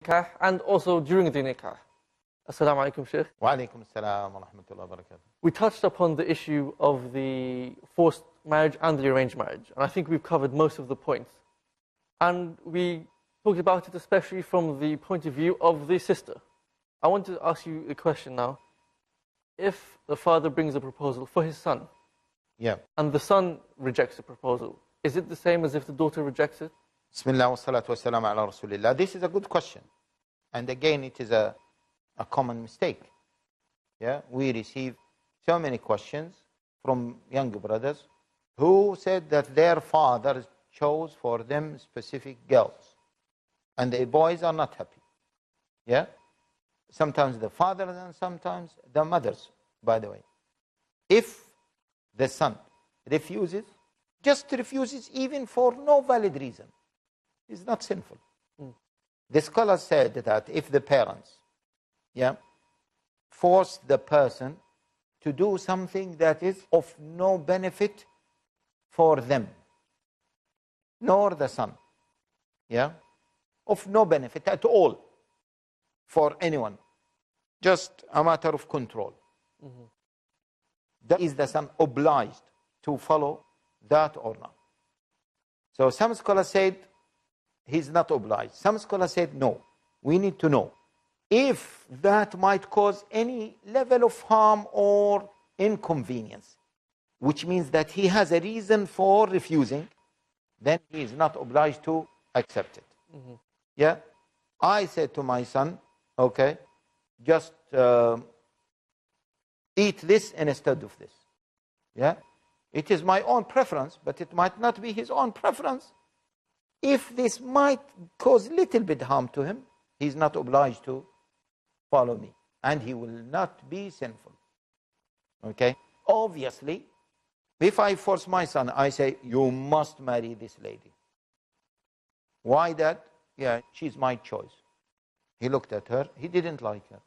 nikah and also during the nikah. Assalamu alaikum, Shaykh. Wa alaikum assalam wa rahmatullahi wa barakatuh. We touched upon the issue of the forced marriage and the arranged marriage, and I think we've covered most of the points. And we talked about it especially from the point of view of the sister. I want to ask you a question now. If the father brings a proposal for his son, and the son rejects the proposal, is it the same as if the daughter rejects it? Bismillah wa salatu wa salam ala Rasulillah. This is a good question. And again, it is a common mistake. We receive so many questions from young brothers who said that their father chose for them specific girls. And the boys are not happy. Sometimes the fathers and sometimes the mothers, by the way. If the son refuses, just refuses even for no valid reason, it's not sinful. The scholars said that if the parents force the person to do something that is of no benefit for them, nor the son, of no benefit at all for anyone, just a matter of control, that is the son obliged to follow that or not? So some scholars said he's not obliged. Some scholars said no. We need to know if that might cause any level of harm or inconvenience, which means that he has a reason for refusing, then he is not obliged to accept it. I said to my son, okay, just eat this instead of this. It is my own preference, but it might not be his own preference. If this might cause little bit harm to him, he's not obliged to follow me, and he will not be sinful. Okay? Obviously, if I force my son, I say, you must marry this lady. Why that? She's my choice. He looked at her, he didn't like her.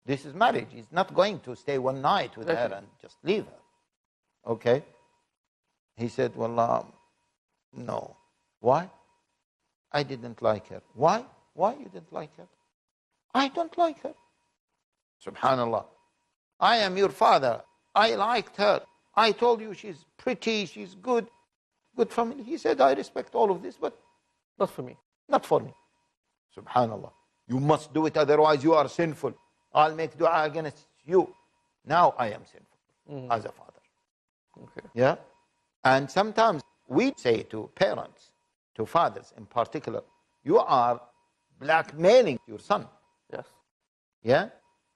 This is marriage. He's not going to stay one night with her and just leave her. Okay? He said, well, no. Why? I didn't like her. Why? Why you didn't like her? I don't like her. Subhanallah. I am your father. I liked her. I told you she's pretty, she's good family. He said, I respect all of this, but not for me. Not for me. Subhanallah. You must do it, otherwise you are sinful. I'll make dua against you. Now I am sinful as a father. Okay. And sometimes we say to parents, to fathers in particular, you are blackmailing your son. Yes.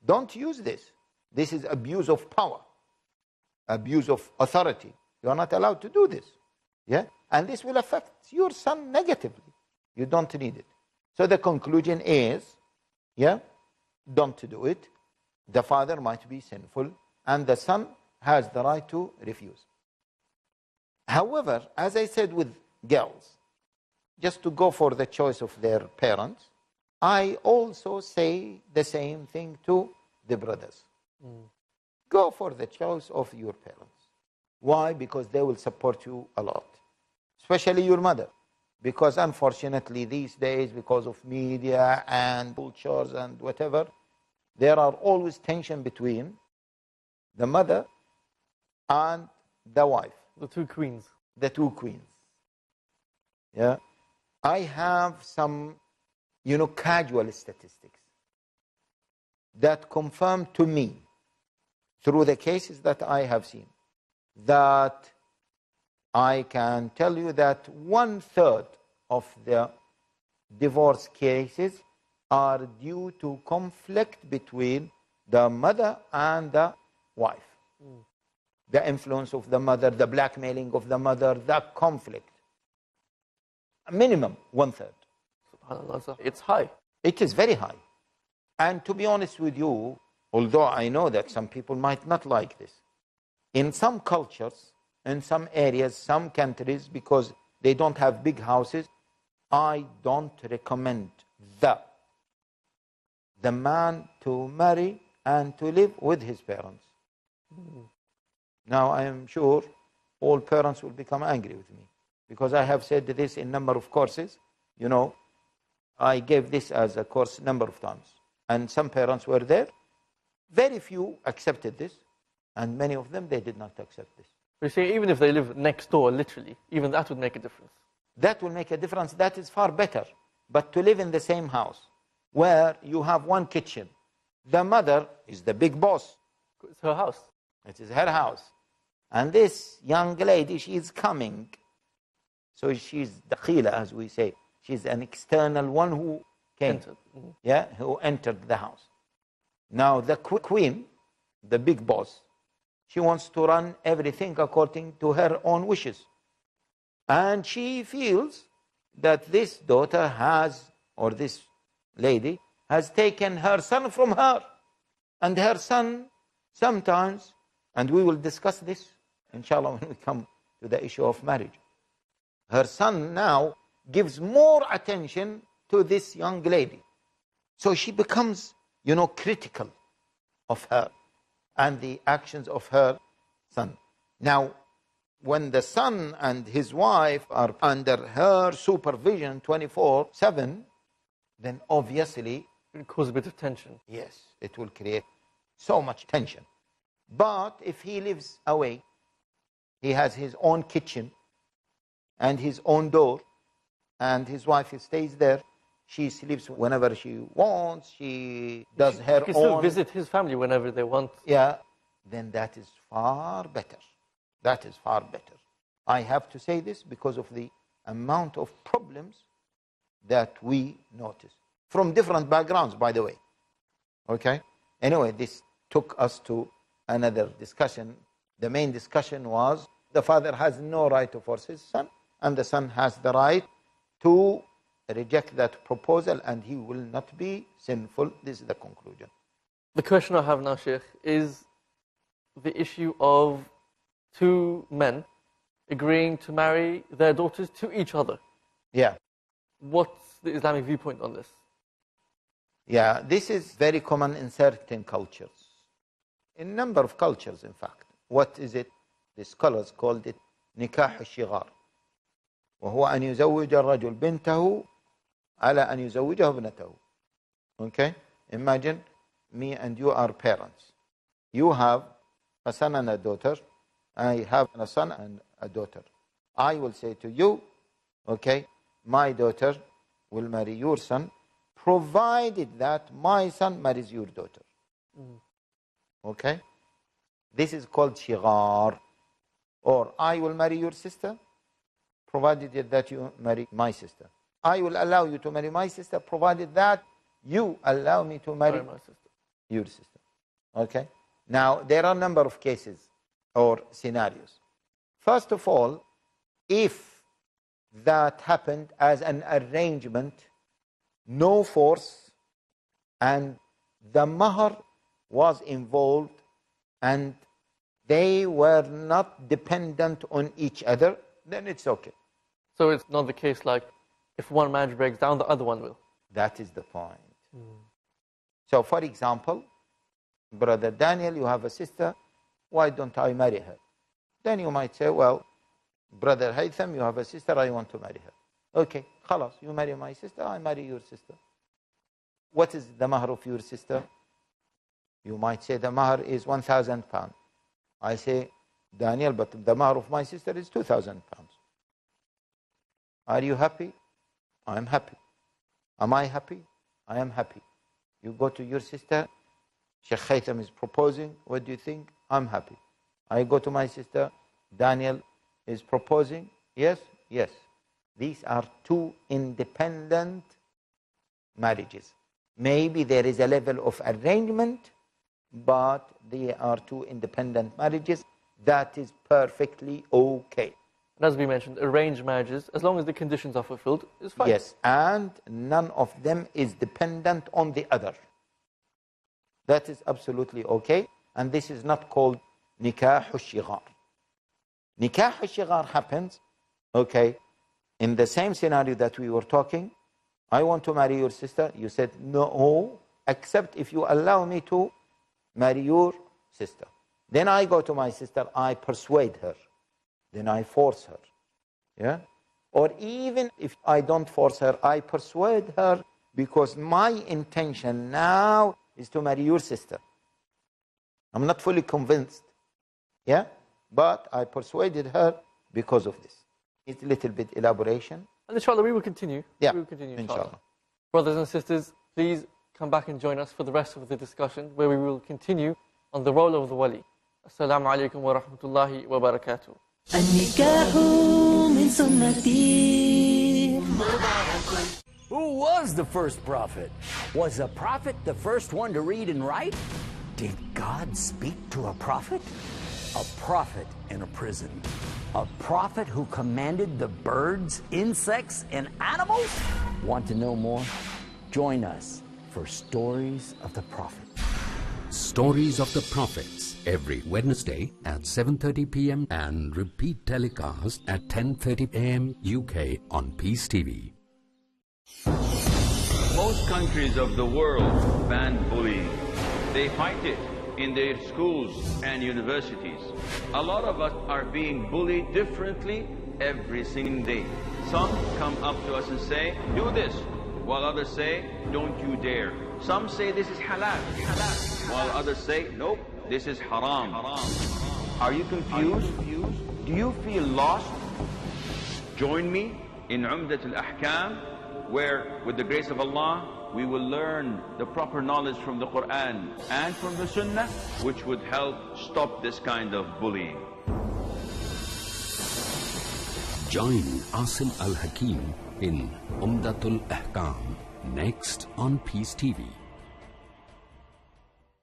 Don't use this. This is abuse of power, abuse of authority. You are not allowed to do this. And this will affect your son negatively. You don't need it. So the conclusion is, don't do it. The father might be sinful, and the son has the right to refuse. However, as I said with girls, just to go for the choice of their parents, I also say the same thing to the brothers. Go for the choice of your parents. Why? Because they will support you a lot, especially your mother. Because unfortunately these days, because of media and cultures and whatever, there are always tension between the mother and the wife. The two queens. The two queens. I have some, casual statistics that confirm to me, through the cases that I have seen, that I can tell you that 1/3 of the divorce cases are due to conflict between the mother and the wife. The influence of the mother, the blackmailing of the mother, the conflict. Minimum 1/3. SubhanAllah, it's high. It is very high. And to be honest with you, although I know that some people might not like this, in some cultures, in some areas, some countries, because they don't have big houses, I don't recommend the man to marry and to live with his parents. Now, I am sure all parents will become angry with me, because I have said this in a number of courses. I gave this as a course a number of times. And some parents were there. Very few accepted this. And many of them, they did not accept this. You see, even if they live next door, literally, even that would make a difference. That will make a difference. That is far better. But to live in the same house, where you have one kitchen, the mother is the big boss. It's her house. It is her house. And this young lady, she is coming. So she's dakhila, as we say. She's an external one who came. Entered. Mm-hmm. Yeah, who entered the house. Now the queen, the big boss, she wants to run everything according to her own wishes. And she feels that this daughter has, or this lady, has taken her son from her. And her son sometimes, and we will discuss this, inshallah, when we come to the issue of marriage. Her son now gives more attention to this young lady. So she becomes, critical of her and the actions of her son. Now, when the son and his wife are under her supervision 24/7, then obviously It causes a bit of tension. yes, it will create so much tension. But if he lives away, he has his own kitchen and his own door, and his wife stays there. She sleeps whenever she wants. She does her She can own. still visit his family whenever they want. Yeah, then that is far better. That is far better. I have to say this because of the amount of problems that we notice. From different backgrounds, by the way. Okay? Anyway, this took us to another discussion. The main discussion was the father has no right to force his son, and the son has the right to reject that proposal, and he will not be sinful. This is the conclusion. The question I have now, Sheikh, is the issue of two men agreeing to marry their daughters to each other. Yeah. What's the Islamic viewpoint on this? Yeah, this is very common in certain cultures. In a number of cultures, in fact. What is it? The scholars called it نكاح الشغار. وهو أن يزوج الرجل بنته على أن يزوجه ابنته. Okay? Imagine me and you are parents. You have a son and a daughter. I have a son and a daughter. I will say to you, okay, my daughter will marry your son, provided that my son marries your daughter. Okay? This is called shigar. Or I will marry your sister, provided that you marry my sister. I will allow you to marry my sister, provided that you allow me to marry my sister. Your sister. Okay? Now, there are a number of cases or scenarios. First of all, if that happened as an arrangement, no force, and the mahar was involved, and they were not dependent on each other, then it's okay. So it's not the case like if one marriage breaks down, the other one will. That is the point. So, for example, Brother Daniel, you have a sister, why don't I marry her? Then you might say, well, Brother Haitham, you have a sister, I want to marry her. Okay, khalas, you marry my sister, I marry your sister. What is the mahar of your sister? You might say the mahar is 1,000 pounds. I say, Daniel, but the mahar of my sister is 2,000 pounds. Are you happy? I am happy. Am I happy? I am happy. You go to your sister, Sheikh Haitham is proposing, what do you think? I'm happy. I go to my sister, Daniel is proposing, yes? Yes. These are two independent marriages. Maybe there is a level of arrangement, but they are two independent marriages. That is perfectly okay. And as we mentioned, arranged marriages, as long as the conditions are fulfilled, is fine. Yes, and none of them is dependent on the other. That is absolutely okay. And this is not called nikah al-shighar. Nikah al-shighar happens, okay, in the same scenario that we were talking. I want to marry your sister. You said, no, except if you allow me to marry your sister. Then I go to my sister, I persuade her. Then I force her. Yeah? Or even if I don't force her, I persuade her because my intention now is to marry your sister. I'm not fully convinced, yeah? But I persuaded her because of this. It's a little bit elaboration. And inshallah, we will continue. Yeah, we will continue, inshallah. Brothers and sisters, please come back and join us for the rest of the discussion, where we will continue on the role of the wali. Assalamu alaikum wa rahmatullahi wa barakatuh. النكاح من سنتي. Who was the first prophet? Was a prophet the first one to read and write? Did God speak to a prophet? A prophet in a prison. A prophet who commanded the birds, insects, and animals? Want to know more? Join us for Stories of the Prophet. Stories of the Prophets, every Wednesday at 7:30 p.m. and repeat telecast at 10:30 a.m. UK on Peace TV. Most countries of the world ban bullying. They fight it in their schools and universities. A lot of us are being bullied differently every single day. Some come up to us and say, do this, while others say, don't you dare. Some say this is halal, while others say, nope, this is haram. Are you confused? Do you feel lost? Join me in Umdat al-Ahkam, where, with the grace of Allah, we will learn the proper knowledge from the Quran and from the Sunnah, which would help stop this kind of bullying. Join Asim Al Hakim in Umdatul Ahkam, next on Peace TV.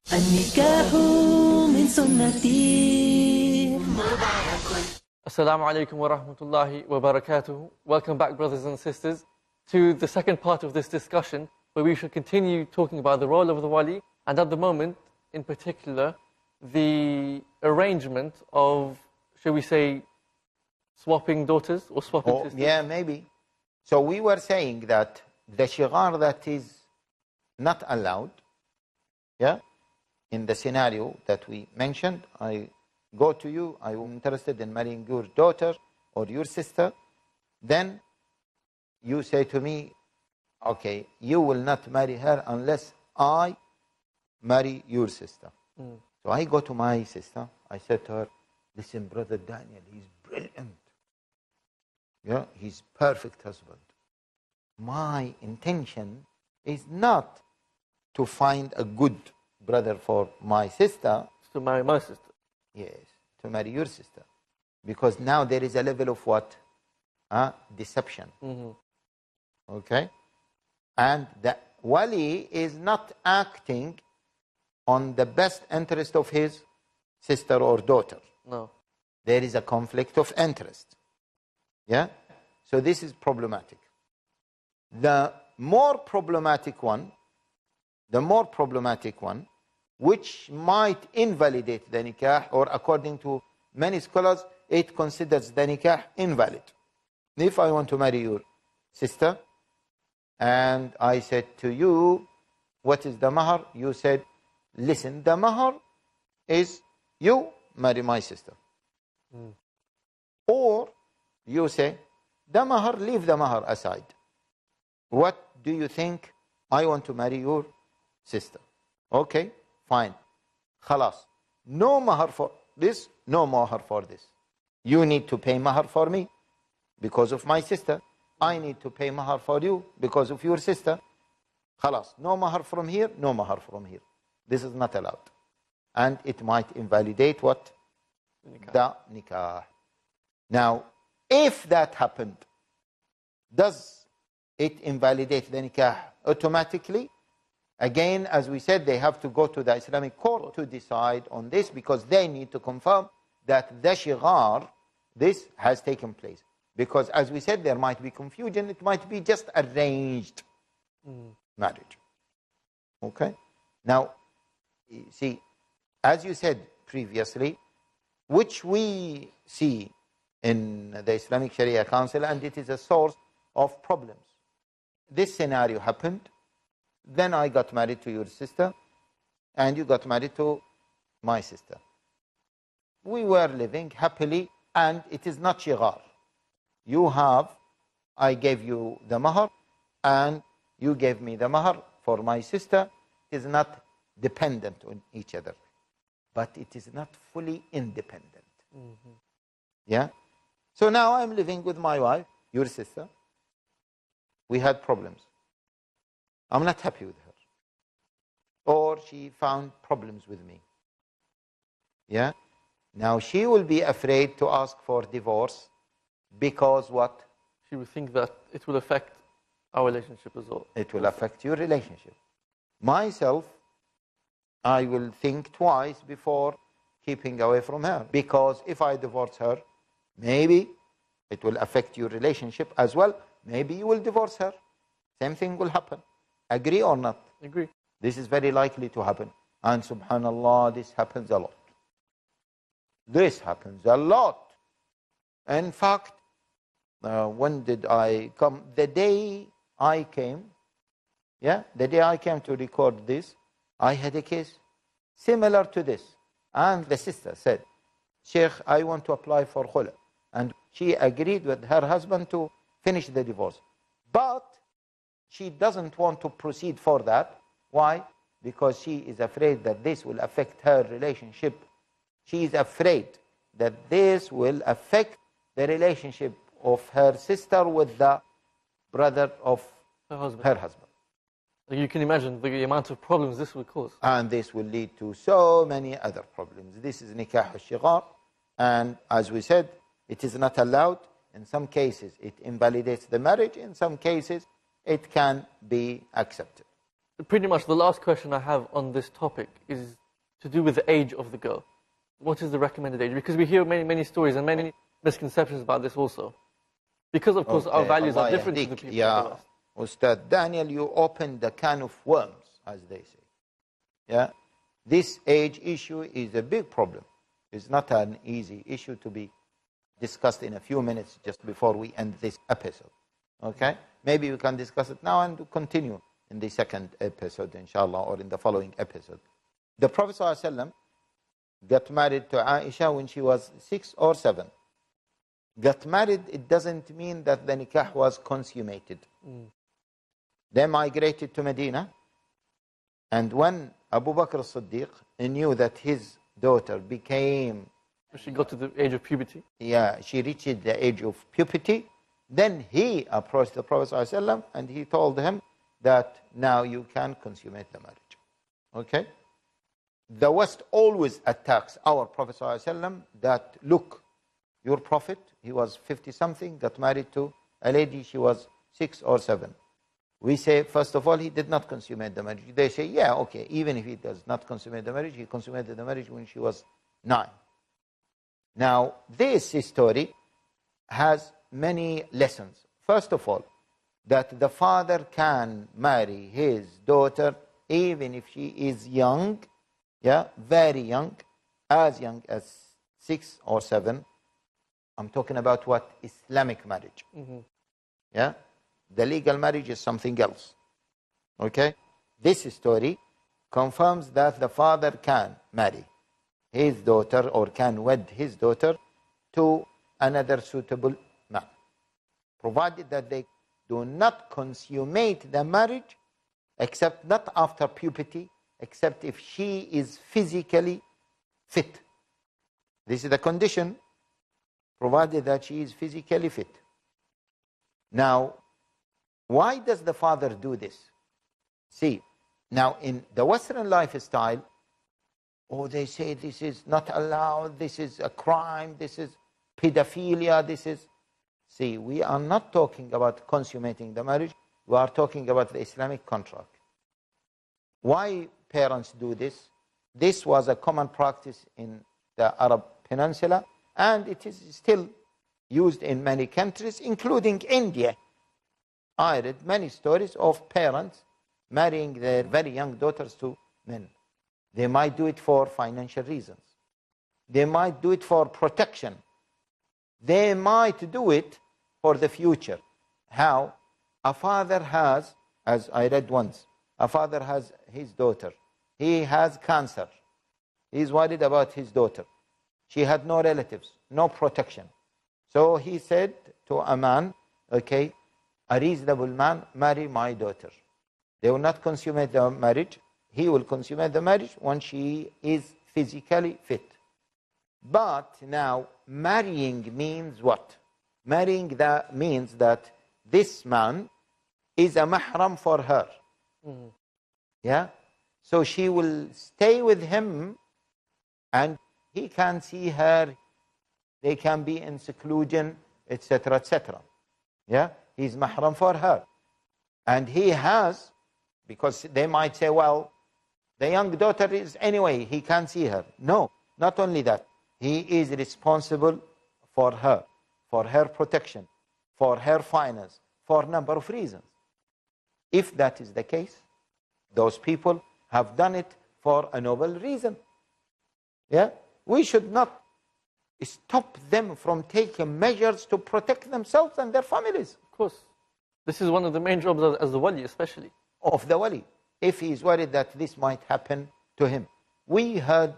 النكاح من سنتي. Assalamu alaikum wa rahmatullahi wa barakatuh. Welcome back, brothers and sisters, to the second part of this discussion, where we shall continue talking about the role of the wali, and at the moment, in particular, the arrangement of, shall we say, swapping daughters or swapping sisters? Yeah, maybe. So we were saying that the shigar that is not allowed, yeah, in the scenario that we mentioned, I go to you, I am interested in marrying your daughter or your sister, then you say to me, okay, you will not marry her unless I marry your sister. So I go to my sister, I said to her, listen, brother Daniel, he's brilliant. Yeah, he's perfect husband. My intention is not to find a good brother for my sister. To marry my sister. Yes, to marry your sister. Because now there is a level of what? Deception. Okay? And the wali is not acting on the best interest of his sister or daughter. No. There is a conflict of interest. Yeah? So this is problematic. The more problematic one, which might invalidate the nikah, or according to many scholars, it considers the nikah invalid. If I want to marry your sister, and I said to you, what is the mahar? You said, listen, the mahar is you marry my sister. Or you say, the mahar, leave the mahar aside. What do you think? I want to marry your sister. Okay, fine. Khalas. No mahar for this, no mahar for this. You need to pay mahar for me because of my sister. I need to pay mahar for you because of your sister. Khalas. No mahar from here, no mahar from here. This is not allowed. And it might invalidate what? The nikah. Now, if that happened, does it invalidate the nikah automatically? Again, as we said, they have to go to the Islamic court to decide on this, because they need to confirm that the shigar, this has taken place. Because as we said, there might be confusion. It might be just arranged marriage. Okay? Now, see, as you said previously, which we see in the Islamic Sharia Council, and it is a source of problems. This scenario happened, then I got married to your sister, and you got married to my sister. We were living happily, and it is not shigar. I gave you the mahar, and You gave me the mahar for my sister. It is not dependent on each other, but it is not fully independent. Yeah? So now I'm living with my wife, your sister. We had problems. I'm not happy with her. Or she found problems with me. Yeah? Now she will be afraid to ask for divorce because what? She would think that it will affect our relationship as well. It will affect your relationship. Myself, I will think twice before keeping away from her. Because if I divorce her, maybe it will affect your relationship as well. Maybe you will divorce her. Same thing will happen. Agree or not? Agree. This is very likely to happen. And subhanallah, this happens a lot. This happens a lot. In fact, when did I come? The day I came, the day I came to record this, I had a case similar to this. And the sister said, Sheikh, I want to apply for khula. And she agreed with her husband to finish the divorce. But she doesn't want to proceed for that. Why? Because she is afraid that this will affect her relationship. She is afraid that this will affect the relationship of her sister with the brother of her husband. You can imagine the amount of problems this will cause. And this will lead to so many other problems. This is nikah al-shighar. And as we said, it is not allowed. In some cases, it invalidates the marriage. In some cases, it can be accepted. Pretty much the last question I have on this topic is to do with the age of the girl. What is the recommended age? Because we hear many stories and many misconceptions about this also. Because, of course, our values are different to the people of the West. Ustad Daniel, you opened the can of worms, as they say. Yeah, this age issue is a big problem. It's not an easy issue to be discussed in a few minutes just before we end this episode. Okay? Maybe we can discuss it now and continue in the second episode, inshallah, or in the following episode. The Prophet ﷺ got married to Aisha when she was 6 or 7. Got married, it doesn't mean that the nikah was consummated. They migrated to Medina, and when Abu Bakr as-Siddiq knew that his daughter became... She got to the age of puberty? Yeah, she reached the age of puberty. Then he approached the Prophet ﷺ and he told him that now you can consummate the marriage. Okay? The West always attacks our Prophet ﷺ that, look, your Prophet, he was 50-something, got married to a lady, she was 6 or 7. We say, first of all, he did not consummate the marriage. They say, yeah, okay, even if he does not consummate the marriage, he consummated the marriage when she was 9. Now, this story has many lessons. First of all, that the father can marry his daughter even if she is young, very young as 6 or 7. I'm talking about what? Islamic marriage. Yeah? The legal marriage is something else. Okay? This story confirms that the father can marry his daughter or can wed his daughter to another suitable man, provided that they do not consummate the marriage, except not after puberty, except if she is physically fit. This is the condition, provided that she is physically fit. Now, why does the father do this? See, now in the Western lifestyle, they say this is not allowed, this is a crime, this is pedophilia, this is... See, we are not talking about consummating the marriage, we are talking about the Islamic contract. Why parents do this? This was a common practice in the Arab Peninsula, and it is still used in many countries, including India. I read many stories of parents marrying their very young daughters to men. They might do it for financial reasons. They might do it for protection. They might do it for the future. How? A father has, as I read once, a father has his daughter. He has cancer. He's worried about his daughter. She had no relatives, no protection. So he said to a man, okay, a reasonable man, marry my daughter. They will not consummate the marriage. He will consummate the marriage when she is physically fit. But now, marrying means what? Marrying that means that this man is a mahram for her. Yeah? So she will stay with him and he can see her, they can be in seclusion, etc., etc. Yeah? He's mahram for her. And he has, because they might say, well, the young daughter is anyway, he can't see her. No, not only that. He is responsible for her protection, for her finance, for a number of reasons. If that is the case, those people have done it for a noble reason. Yeah? We should not stop them from taking measures to protect themselves and their families. Of course. This is one of the main jobs as the wali, especially. Of the wali, if he is worried that this might happen to him. We heard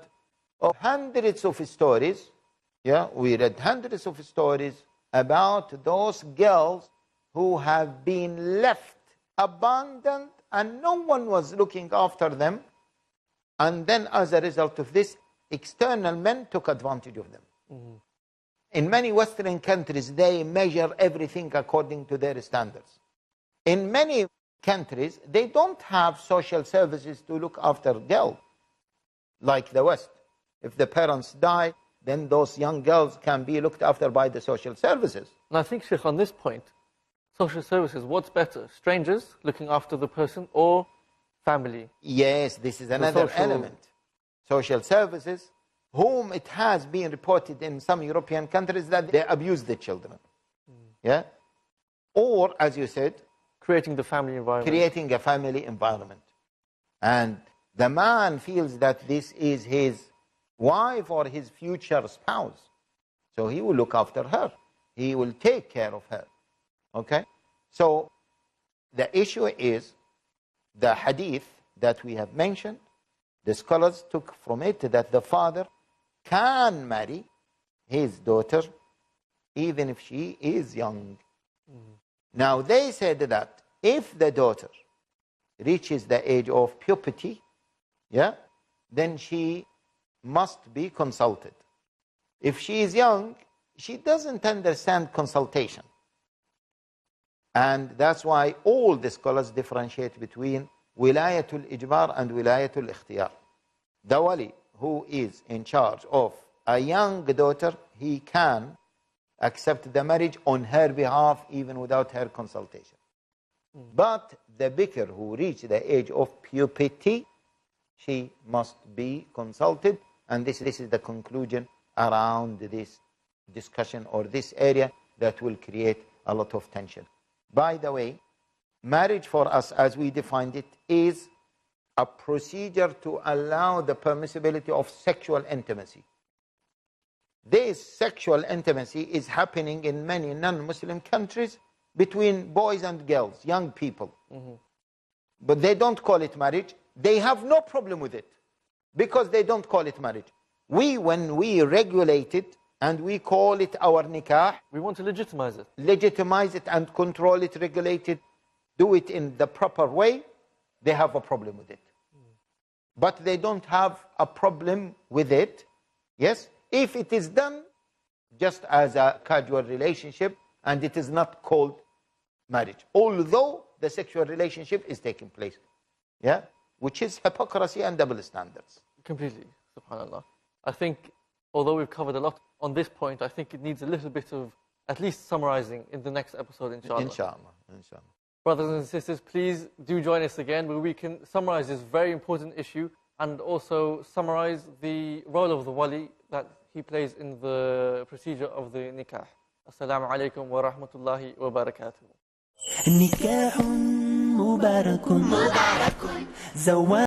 of hundreds of stories, we read hundreds of stories about those girls who have been left abandoned and no one was looking after them. And then as a result of this, external men took advantage of them. In many Western countries, they measure everything according to their standards. In many countries, they don't have social services to look after girls like the West. If the parents die, then those young girls can be looked after by the social services. And I think, Sheikh, on this point, social services, what's better? Strangers looking after the person or family? Yes, this is another element. Social services, whom it has been reported in some European countries that they abuse the children. Yeah? Or, as you said, creating the family environment. Creating a family environment. And the man feels that this is his wife or his future spouse. So he will look after her. He will take care of her. Okay? So the issue is the hadith that we have mentioned. The scholars took from it that the father can marry his daughter even if she is young. Now they said that if the daughter reaches the age of puberty, then she must be consulted. If she is young, she doesn't understand consultation. And that's why all the scholars differentiate between wilayatul ijbar and wilayatul ikhtiyar. The wali who is in charge of a young daughter, he can accept the marriage on her behalf even without her consultation. But the bikr who reached the age of puberty, she must be consulted. And this is the conclusion around this discussion or this area that will create a lot of tension. By the way, marriage for us, as we defined it, is a procedure to allow the permissibility of sexual intimacy. This sexual intimacy is happening in many non-Muslim countries between boys and girls, young people. But they don't call it marriage. They have no problem with it because they don't call it marriage. When we regulate it and we call it our nikah, we want to legitimize it. Legitimize it and control it, regulate it, do it in the proper way, they have a problem with it. But they don't have a problem with it, yes, if it is done just as a casual relationship and it is not called marriage, although the sexual relationship is taking place, which is hypocrisy and double standards. Completely, subhanAllah. I think, although we've covered a lot on this point, I think it needs a little bit of at least summarizing in the next episode, inshallah. Inshallah. Brothers and sisters, please do join us again where we can summarize this very important issue and also summarize the role of the wali that he plays in the procedure of the nikah. Assalamu alaikum wa rahmatullahi wa barakatuh. نكاح مبارك زواج